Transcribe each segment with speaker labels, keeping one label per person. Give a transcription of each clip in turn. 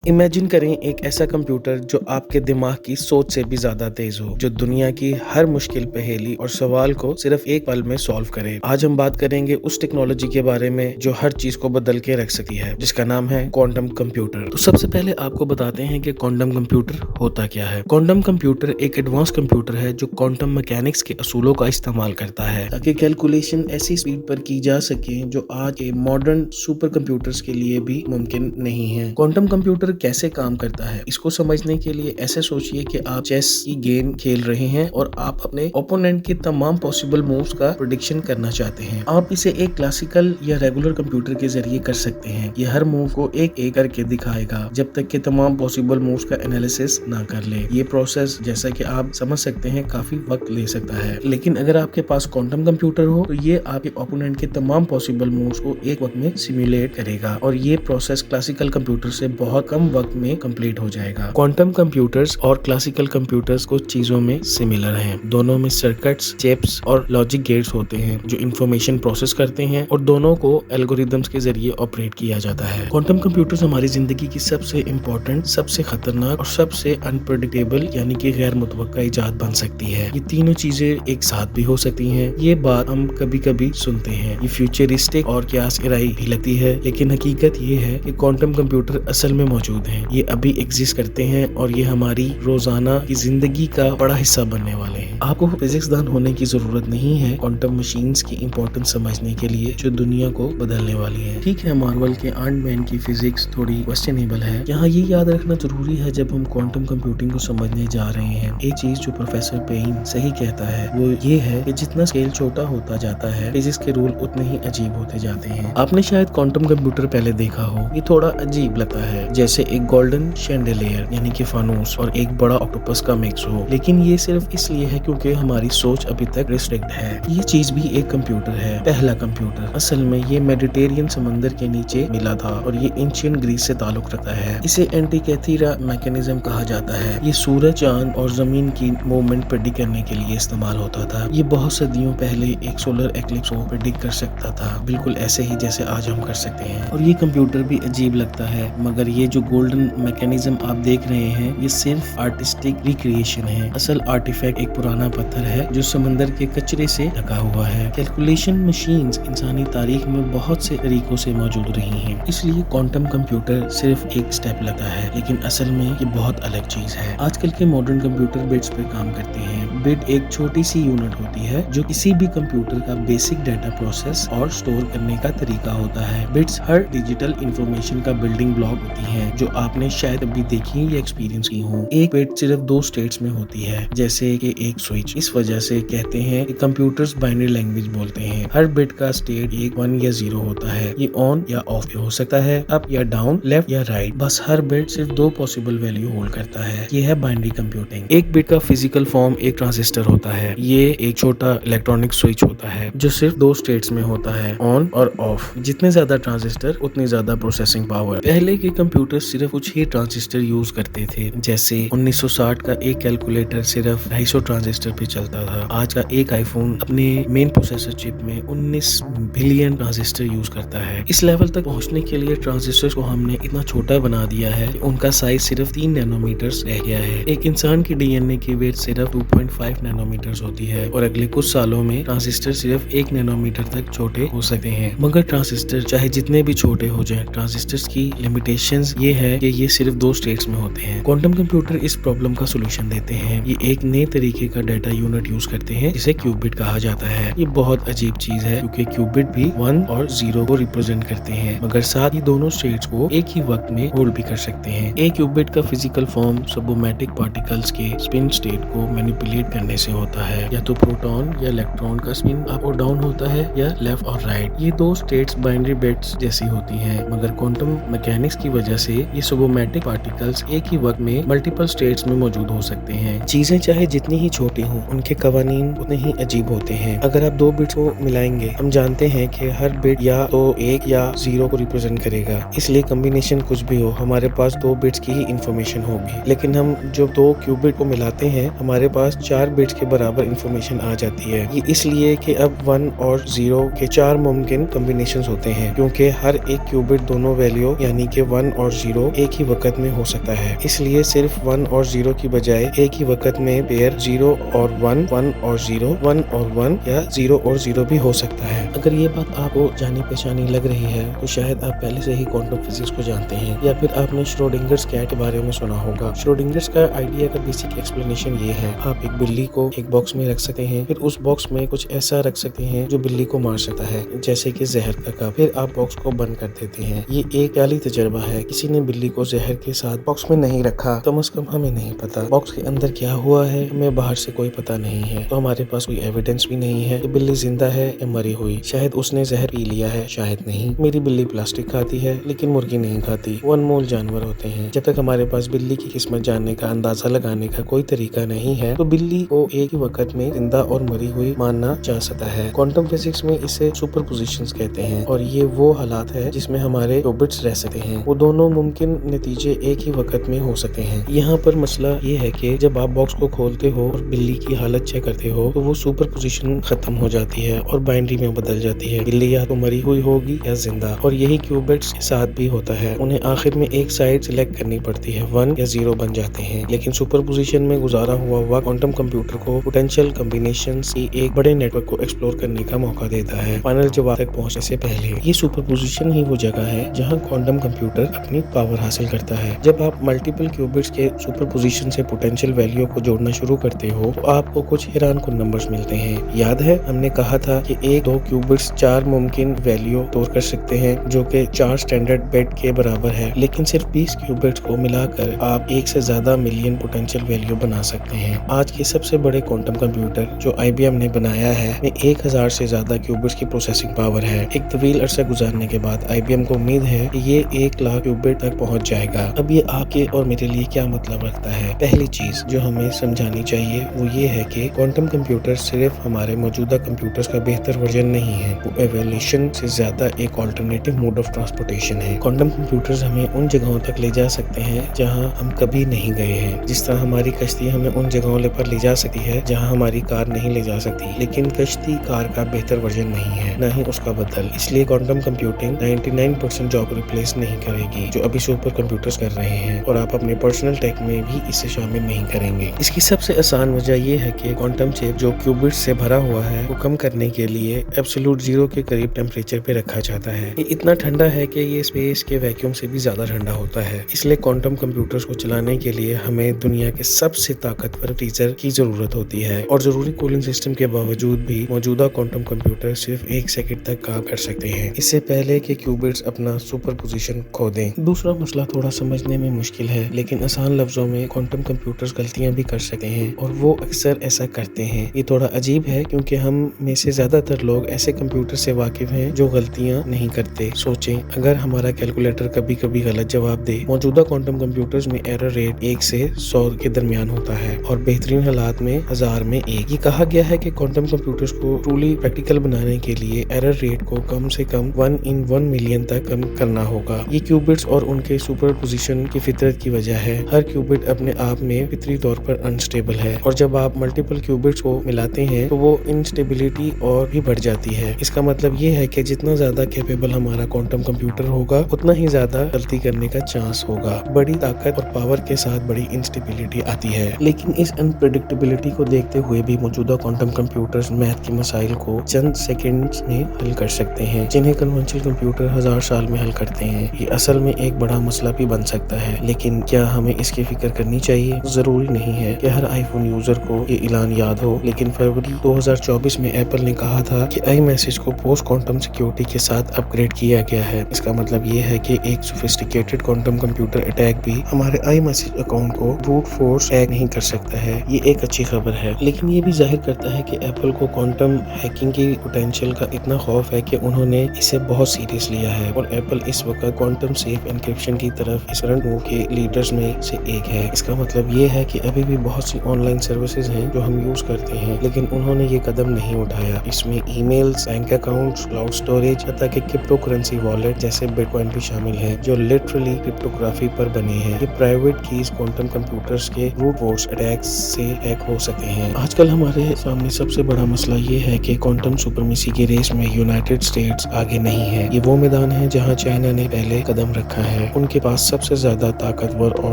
Speaker 1: Imagine करें एक ऐसा कंप्यूटर जो आपके दिमाग की सोच से भी ज्यादा तेज हो, जो दुनिया की हर मुश्किल पहेली और सवाल को सिर्फ एक पल में सॉल्व करे। आज हम बात करेंगे उस टेक्नोलॉजी के बारे में जो हर चीज को बदल के रख सकती है, जिसका नाम है क्वांटम कंप्यूटर। तो सबसे पहले आपको बताते हैं कि क्वांटम कंप्यूटर होता क्या है। क्वांटम कंप्यूटर एक एडवांस कंप्यूटर है जो क्वांटम मैकेनिक्स के असूलों का इस्तेमाल करता है ताकि कैलकुलेशन ऐसी स्पीड पर की जा सके जो आज के मॉडर्न सुपर कंप्यूटर्स के लिए भी मुमकिन नहीं है। क्वांटम कंप्यूटर कैसे काम करता है, इसको समझने के लिए ऐसे सोचिए कि आप चेस की गेम खेल रहे हैं और आप अपने ओपोनेंट के तमाम पॉसिबल मूव्स का प्रेडिक्शन करना चाहते हैं। आप इसे एक क्लासिकल या रेगुलर कंप्यूटर के जरिए कर सकते हैं। ये हर मूव को एक एक करके दिखाएगा जब तक कि तमाम पॉसिबल मूव्स का एनालिसिस ना कर ले। ये प्रोसेस, जैसा कि आप समझ सकते हैं, काफी वक्त ले सकता है। लेकिन अगर आपके पास क्वांटम कंप्यूटर हो तो ये आपके ओपोनेंट के तमाम पॉसिबल मूव्स को एक वक्त में सिमुलेट करेगा और ये प्रोसेस क्लासिकल कंप्यूटर से बहुत कम वक्त में कंप्लीट हो जाएगा। क्वांटम कंप्यूटर्स और क्लासिकल कंप्यूटर्स कुछ चीजों में सिमिलर हैं। दोनों में सर्किट्स, चिप्स और लॉजिक गेट्स होते हैं जो इंफॉर्मेशन प्रोसेस करते हैं और दोनों को एल्गोरिदम्स के जरिए ऑपरेट किया जाता है। क्वांटम कंप्यूटर्स हमारी जिंदगी की सबसे इम्पोर्टेंट, सबसे खतरनाक और सबसे अनप्रेडिक्टेबल यानी कि गैर मुतवक्का इजाद बन सकती है। ये तीनों चीजें एक साथ भी हो सकती हैं। ये बात हम कभी कभी सुनते हैं, ये फ्यूचरिस्टिक और क्यास इराई भी लगती है, लेकिन हकीकत ये है कि क्वांटम कंप्यूटर असल में मौजूद हैं। ये अभी एग्जिस्ट करते हैं और ये हमारी रोजाना की जिंदगी का बड़ा हिस्सा बनने वाले हैं। आपको फिजिक्सदान होने की जरूरत नहीं है क्वांटम मशीन्स की इंपॉर्टेंस समझने के लिए, जो दुनिया को बदलने वाली है। ठीक है, मार्वल के आयरन मैन की फिजिक्स थोड़ी क्वेश्चनेबल है। यहाँ ये याद रखना जरूरी है जब हम क्वांटम कंप्यूटिंग को समझने जा रहे हैं। एक चीज जो प्रोफेसर पेन सही कहता है वो ये है कि जितना स्केल छोटा होता जाता है, फिजिक्स के रूल उतने ही अजीब होते जाते हैं। आपने शायद क्वांटम कंप्यूटर पहले देखा हो। ये थोड़ा अजीब लगता है, जैसे एक गोल्डन शैंडेलियर यानी कि फानूस और एक बड़ा ऑक्टोपस का मिक्स हो। लेकिन ये सिर्फ इसलिए है क्योंकि हमारी सोच अभी तक रिस्ट्रिक्ट है। ये चीज भी एक कंप्यूटर है, पहला कंप्यूटर। असल में ये मेडिटेरियन समंदर के नीचे मिला था और ये एंशिएंट ग्रीस से ताल्लुक रखता है। इसे एंटीकैथीरा मैकेनिज्म कहा जाता है। ये सूरज, चांद और जमीन की मूवमेंट प्रेडिक्ट करने के लिए इस्तेमाल होता था। ये बहुत सदियों पहले एक सोलर एक्लिप्स को प्रेडिक्ट कर सकता था, बिल्कुल ऐसे ही जैसे आज हम कर सकते हैं। और ये कंप्यूटर भी अजीब लगता है, मगर ये जो गोल्डन मैकेनिज्म आप देख रहे हैं ये सिर्फ आर्टिस्टिक रिक्रिएशन है। असल आर्टिफैक्ट एक पुराना पत्थर है जो समंदर के कचरे से ढका हुआ है। कैलकुलेशन मशीन्स इंसानी तारीख में बहुत से तरीकों से मौजूद रही हैं, इसलिए क्वांटम कंप्यूटर सिर्फ एक स्टेप लगता है, लेकिन असल में ये बहुत अलग चीज है। आजकल के मॉडर्न कंप्यूटर बिट्स पे काम करते हैं। बिट एक छोटी सी यूनिट होती है जो किसी भी कंप्यूटर का बेसिक डाटा प्रोसेस और स्टोर करने का तरीका होता है। बिट्स हर डिजिटल इंफॉर्मेशन का बिल्डिंग ब्लॉक होती है जो आपने शायद अभी देखी या एक्सपीरियंस की हो। एक बिट सिर्फ दो स्टेट्स में होती है, जैसे कि एक स्विच। इस वजह से कहते हैं कि कंप्यूटर्स बाइनरी लैंग्वेज बोलते हैं। हर बिट का स्टेट एक 1 या 0 होता है। ये ऑन या ऑफ भी हो सकता है, अप या डाउन, लेफ्ट या राइट। बस हर बिट सिर्फ दो पॉसिबल वैल्यू होल्ड करता है। ये है बाइनरी कंप्यूटिंग। एक बिट का फिजिकल फॉर्म एक ट्रांजिस्टर होता है। ये एक छोटा इलेक्ट्रॉनिक स्विच होता है जो सिर्फ दो स्टेट्स में होता है, ऑन और ऑफ। जितने ज्यादा ट्रांजिस्टर उतनी ज्यादा प्रोसेसिंग पावर। पहले के कंप्यूटर सिर्फ कुछ ही ट्रांजिस्टर यूज करते थे, जैसे 1960 का एक कैलकुलेटर सिर्फ 250 ट्रांजिस्टर पे चलता था। आज का एक आईफोन अपने मेन प्रोसेसर चिप में 19 बिलियन ट्रांजिस्टर यूज करता है। इस लेवल तक पहुंचने के लिए ट्रांजिस्टर को हमने इतना छोटा बना दिया है कि उनका साइज सिर्फ 3 नैनोमीटर्स रह गया है। एक इंसान की डीएनए की वेट सिर्फ 2.5 नैनोमीटर्स होती है और अगले कुछ सालों में ट्रांजिस्टर सिर्फ 1 नैनोमीटर तक छोटे हो सकते हैं। मगर ट्रांजिस्टर चाहे जितने भी छोटे हो जाएं, ट्रांजिस्टर्स की लिमिटेशंस ये है कि ये सिर्फ दो स्टेट्स में होते हैं। क्वांटम कंप्यूटर इस प्रॉब्लम का सॉल्यूशन देते हैं। ये एक नए तरीके का डाटा यूनिट यूज करते हैं जिसे क्यूबिट कहा जाता है। ये बहुत अजीब चीज है क्योंकि क्यूबिट भी 1 और 0 को रिप्रेजेंट करते हैं, मगर साथ ही दोनों स्टेट्स को एक ही वक्त में होल्ड भी कर सकते हैं। एक क्यूबिट का फिजिकल फॉर्म सबोमेटिक पार्टिकल्स के स्पिन स्टेट को मैनिपुलेट करने से होता है। या तो प्रोटॉन या इलेक्ट्रॉन का स्पिन अप और डाउन होता है या लेफ्ट और राइट। ये दो स्टेट्स बाइनरी बिट्स जैसी होती हैं, मगर क्वांटम मैकेनिक्स की वजह से ये सबोमेटिक पार्टिकल्स एक ही वक्त में मल्टीपल स्टेट्स में मौजूद हो सकते हैं। चीजें चाहे जितनी ही छोटी हों, उनके कवानीन उतने ही अजीब होते हैं। अगर आप दो बिट्स को मिलाएंगे, हम जानते हैं कि हर बिट या तो 1 या 0 को रिप्रेजेंट करेगा, इसलिए कॉम्बिनेशन कुछ भी हो हमारे पास दो बिट्स की ही इंफॉर्मेशन होगी। लेकिन हम जो दो क्यूबिट को मिलाते हैं, हमारे पास 4 बिट्स के बराबर इंफॉर्मेशन आ जाती है। ये इसलिए कि अब 1 और 0 के 4 मुमकिन कॉम्बिनेशंस होते हैं, क्योंकि हर एक क्यूबिट दोनों वैल्यू यानी कि 1 और 0 जीरो एक ही वक्त में हो सकता है, इसलिए सिर्फ 1 और 0 की बजाय एक ही वक्त में पेयर 0 और 1, 1 और 0, 1 और 1 या 0 और 0 भी हो सकता है। अगर ये बात आपको जानी पहचानी लग रही है तो शायद आप पहले से ही क्वांटम फिजिक्स को जानते हैं या फिर आपने श्रोडिंगर्स कैट के बारे में सुना होगा। श्रोडिंगर्स का आइडिया का बेसिक एक्सप्लेनेशन ये है, आप एक बिल्ली को एक बॉक्स में रख सकते हैं, फिर उस बॉक्स में कुछ ऐसा रख सकते हैं जो बिल्ली को मार सकता है, जैसे कि जहर का कप, फिर आप बॉक्स को बंद कर देते हैं। ये एक ख्याली तजर्बा है, किसी ने बिल्ली को जहर के साथ बॉक्स में नहीं रखा, कम से कम हमें नहीं पता बॉक्स के अंदर क्या हुआ है, हमें बाहर से कोई पता नहीं है, तो हमारे पास कोई एविडेंस भी नहीं है कि बिल्ली जिंदा है या मरी हुई। शायद उसने जहर पी लिया है, शायद नहीं। मेरी बिल्ली प्लास्टिक खाती है लेकिन मुर्गी नहीं खाती। वो अनमोल जानवर होते हैं। जब तक हमारे पास बिल्ली की किस्मत जानने का, अंदाजा लगाने का कोई तरीका नहीं है तो बिल्ली को एक ही वक्त में जिंदा और मरी हुई मानना जा सकता है। क्वांटम फिजिक्स में इसे सुपरपोजिशंस कहते हैं और ये वो हालात है जिसमें हमारे क्यूबिट्स रह सकते हैं। वो दोनों मुमकिन नतीजे एक ही वक्त में हो सकते हैं। यहाँ पर मसला ये है कि जब आप बॉक्स को खोलते हो और बिल्ली की हालत चेक करते हो तो वो सुपरपोजिशन खत्म हो जाती है और बाइनरी में बदल जाती है। बिल्ली या तो मरी हुई होगी या जिंदा, और यही क्यूबिट्स के साथ भी होता है। उन्हें आखिर में एक साइड सिलेक्ट करनी पड़ती है, 1 या 0 बन जाते हैं। लेकिन सुपरपोजिशन में गुजारा हुआ वक्त क्वांटम कंप्यूटर को पोटेंशियल कॉम्बिनेशंस की एक बड़े नेटवर्क को एक्सप्लोर करने का मौका देता है फाइनल जवाब तक पहुंचने से पहले। ये सुपरपोजिशन ही वो जगह है जहां क्वांटम कंप्यूटर अपनी पावर हासिल करता है। जब आप मल्टीपल क्यूबिट्स के सुपरपोजिशन से पोटेंशियल वैल्यू को जोड़ना शुरू करते हो तो आपको कुछ हैरान कुन नंबर्स मिलते हैं। याद है हमने कहा था कि एक दो क्यूबिट्स 4 मुमकिन वैल्यू स्टोर कर सकते हैं जो कि 4 स्टैंडर्ड बिट के बराबर है, लेकिन सिर्फ 20 क्यूबिट्स को मिलाकर आप 1 से ज्यादा मिलियन पोटेंशियल वैल्यू बना सकते हैं। आज के सबसे बड़े क्वांटम कंप्यूटर जो IBM ने बनाया है में 1000 से ज्यादा क्यूबिट्स की प्रोसेसिंग पावर है। एक तवील अरसा गुजारने के बाद IBM को उम्मीद है कि ये 1 लाख क्यूबिट तक पहुंच जाएगा। अब ये आपके और मेरे लिए क्या मतलब रखता है? पहली चीज जो हमें समझानी चाहिए वो ये है कि क्वांटम कंप्यूटर सिर्फ हमारे मौजूदा कंप्यूटर्स का बेहतर वर्जन नहीं है, वो एवोल्यूशन से ज्यादा एक ऑल्टरनेटिव मोड ऑफ ट्रांसपोर्टेशन है। क्वांटम कंप्यूटर्स हमें उन जगहों तक ले जा सकते हैं जहां हम कभी नहीं गए हैं। जिस तरह हमारी कश्ती हमें उन जगहों पर ले जा सकती है जहां हमारी कार नहीं ले जा सकती, लेकिन कश्ती कार का बेहतर वर्जन नहीं है, न ही उसका बदल। इसलिए क्वांटम कंप्यूटिंग 99% जॉब रिप्लेस नहीं करेगी जो अभी सुपर कंप्यूटर्स कर रहे हैं, और आप अपने पर्सनल टेक में भी इसे शामिल नहीं करेंगे। इसकी सबसे आसान वजह यह है कि क्वांटम चिप जो क्यूबिट्स से भरा हुआ है वो कम करने के लिए एब्सोल्यूट 0 के करीब टेम्परेचर पे रखा जाता है। ये इतना ठंडा है कि ये स्पेस के वैक्यूम से भी ज्यादा ठंडा होता है। इसलिए क्वांटम कंप्यूटर्स को चलाने के लिए हमें दुनिया के सबसे ताकतवर फ्रीजर की जरूरत होती है, और जरूरी कूलिंग सिस्टम के बावजूद भी मौजूदा क्वांटम कंप्यूटर सिर्फ 1 सेकंड तक काम कर सकते हैं, इससे पहले कि क्यूबिट्स अपना सुपरपोजिशन खो दें। दूसरा मसला थोड़ा समझने में मुश्किल है, लेकिन आसान लफ्जों में क्वांटम कंप्यूटर्स गलतियां भी कर सकते हैं, और वो अक्सर ऐसा करते हैं। ये थोड़ा अजीब है क्योंकि हम में से ज्यादातर लोग ऐसे कंप्यूटर से वाकिफ हैं जो गलतियां नहीं करते। सोचें अगर हमारा कैलकुलेटर कभी कभी गलत जवाब दे। मौजूदा क्वांटम कंप्यूटर्स में एरर रेट 1 से 100 के दरमियान होता है और बेहतरीन हालात में 1000 में 1। ये कहा गया है कि क्वांटम कंप्यूटर्स को ट्रूली प्रैक्टिकल बनाने के लिए एरर रेट को कम से कम 1 in 1 मिलियन तक कम करना होगा। ये क्यूबिट्स और उनके सुपरपोजिशन की फितरत की वजह है। हर क्यूबिट अपने आप में फितरी तौर पर अनस्टेबल है, और जब आप मल्टीपल क्यूबिट्स को मिलाते हैं तो वो इंस्टेबिलिटी और भी बढ़ जाती है। इसका मतलब ये है कि जितना ज्यादा कैपेबल हमारा क्वांटम कंप्यूटर होगा उतना ही ज्यादा गलती करने का चांस होगा। बड़ी ताकत और पावर के साथ बड़ी इंस्टेबिलिटी आती है, लेकिन इस अनप्रेडिक्टेबिलिटी को देखते हुए भी मौजूदा क्वांटम कंप्यूटर्स मैथ के मसाइल को चंद सेकंड्स में हल कर सकते हैं, जिन्हें कन्वेंशनल कंप्यूटर 1000 साल में हल करते हैं। ये असल में एक बड़ा मसला भी बन सकता है, लेकिन क्या हमें इसकी फिक्र करनी चाहिए? जरूरी नहीं है कि हर आईफोन यूजर को ये ऐलान याद हो, लेकिन फरवरी 2024 में एप्पल ने कहा था कि iMessage को पोस्ट क्वांटम सिक्योरिटी के साथ अपग्रेड किया गया है। इसका मतलब ये है कि एक सोफिस्टिकेटेड क्वांटम कंप्यूटर अटैक भी हमारे iMessage अकाउंट को ब्रूट फोर्स हैक नहीं कर सकता है। ये एक अच्छी खबर है, लेकिन ये भी जाहिर करता है कि एप्पल को क्वांटम हैकिंग की पोटेंशियल का इतना खौफ है कि उन्होंने इसे बहुत सीरियस लिया है, और एप्पल इस वक्त क्वांटम सेफ एनक्रिप्शन की तरफ इस रन के लीडर्स में से एक है। इसका मतलब ये है कि अभी भी बहुत सी ऑनलाइन सर्विसेज हैं जो हम यूज करते हैं, लेकिन उन्होंने ये कदम नहीं उठाया। इसमें emails, bank accounts, cloud storage, हत्ता कि क्रिप्टो करेंसी वॉलेट जैसे बिटकॉइन भी शामिल है, जो लिटरली क्रिप्टोग्राफी पर बने हैं। ये प्राइवेट कीज क्वांटम कंप्यूटर्स के ब्रूट फोर्स अटैक्स से हैक हो सकते हैं। आजकल हमारे सामने सबसे बड़ा मसला ये है कि क्वांटम सुपरमेसी की रेस में यूनाइटेड स्टेट्स आगे नहीं है। ये वो मैदान है जहां चाइना ने पहले कदम रखा है। ہے ان کے پاس سب سے زیادہ طاقتور اور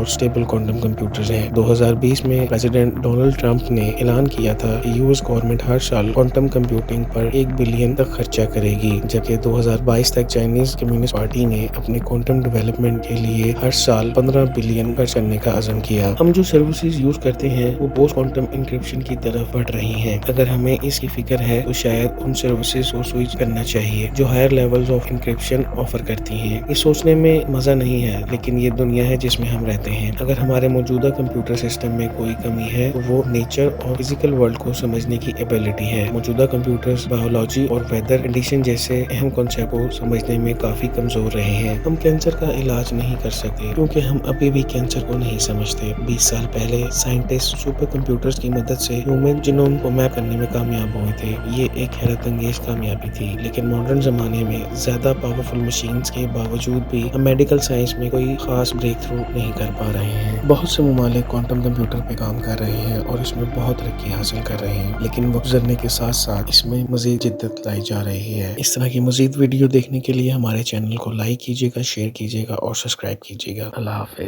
Speaker 1: اسٹیبل کوانٹم کمپیوٹرز ہیں۔ 2020 میں پریزیڈنٹ ڈونلڈ ٹرمپ نے اعلان کیا تھا کہ US گورنمنٹ ہر سال کوانٹم کمپیوٹنگ پر $1 بلین تک خرچہ کرے گی، جبکہ 2022 تک چائنیز کمیونسٹ پارٹی نے اپنے کوانٹم ڈیولپمنٹ کے لیے ہر سال $15 بلین خرچ کرنے کا عزم کیا۔ ہم جو سروسز یوز کرتے ہیں وہ پوسٹ کوانٹم انکرپشن کی طرف بڑھ رہی ہیں۔ اگر ہمیں اس کی فکر ہے تو شاید ان سروسز کو سوئچ کرنا چاہیے جو higher levels of encryption offer کرتی ہیں۔ یہ سوچنے میں مزہ نہیں ہے، لیکن یہ دنیا ہے جس میں ہم رہتے ہیں۔ اگر ہمارے موجودہ کمپیوٹر سسٹم میں کوئی کمی ہے تو وہ نیچر اور فزیکل ورلڈ کو سمجھنے کی ایبلٹی ہے۔ موجودہ کمپیوٹرز بایولوجی اور ویدر کنڈیشن جیسے اہم کانسیپٹ کو سمجھنے میں کافی کمزور رہے ہیں۔ ہم کینسر کا علاج نہیں کر سکتے کیونکہ ہم ابھی بھی کینسر کو نہیں سمجھتے۔ 20 سال پہلے سائنٹسٹ سپر کمپیوٹرز کی مدد سے ہیومن جینوم کو میپ کرنے میں کامیاب ہوئے تھے۔ یہ ایک حیرت انگیز کامیابی تھی، لیکن ماڈرن زمانے میں زیادہ پاورفل مشینز کے باوجود بھی ہم میڈیکل سائنس میں کوئی خاص بریک تھرو نہیں کر پا رہے ہیں۔ بہت سے ممالک کوانٹم کمپیوٹر پہ کام کر رہے ہیں اور اس میں بہت ترقی حاصل کر رہے ہیں، لیکن وقت گزرنے کے ساتھ ساتھ اس میں مزید جدت لائی جا رہی ہے۔ اس طرح کی مزید ویڈیو دیکھنے کے لیے ہمارے چینل کو لائک کیجیے گا، شیئر کیجیے گا اور سبسکرائب کیجیے گا۔ اللہ حافظ۔